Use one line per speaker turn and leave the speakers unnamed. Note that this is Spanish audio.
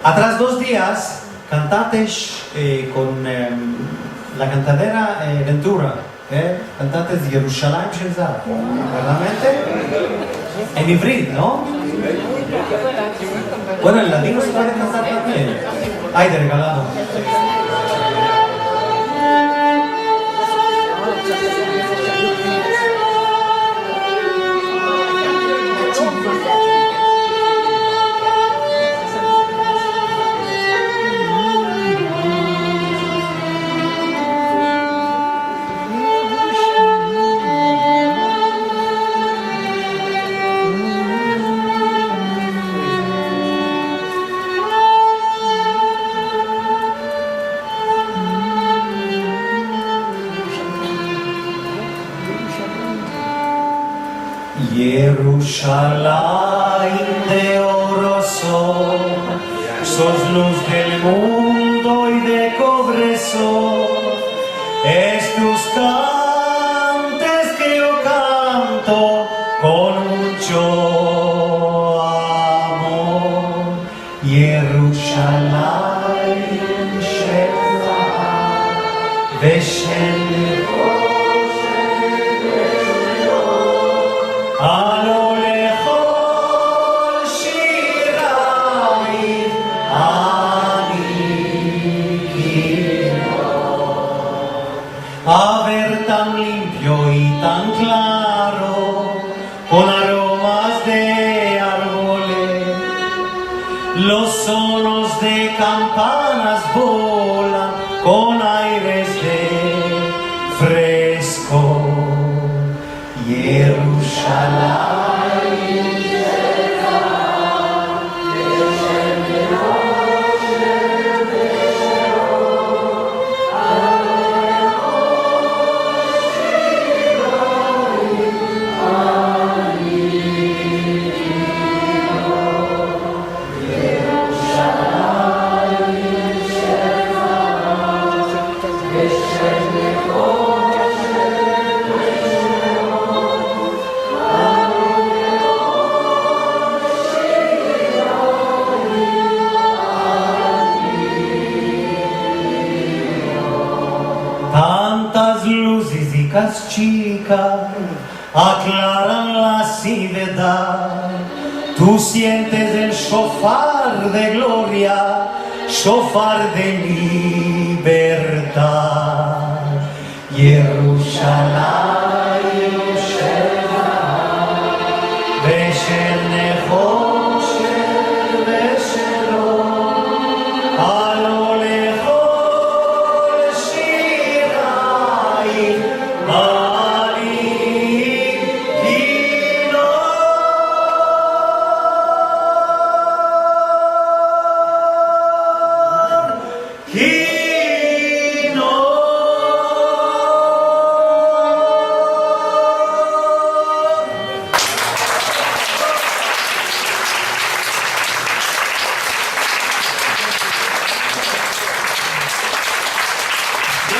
Atrás 2 días cantates con la cantadera Ventura, cantates de Jerusalén Shenzad, ¿verdadmente? En híbrido, ¿no? Bueno, en latino se puede cantar también. Ay, de regalado. Jerusalén de oro sos luz del mundo y de cobre es tus cantes que yo canto con mucho amor. Jerusalén Sheva, Veshen a ver tan limpio y tan claro, con aromas de árboles, los sonos de campanas volan con aires de fresco. Jerusalén. Tantas luces y chicas aclaran la ciudad. Tú sientes el shofar de gloria, shofar de libertad. Jerusalén Sheva, Veshen Nechosher Veshelom, Alo lechol Shirai, He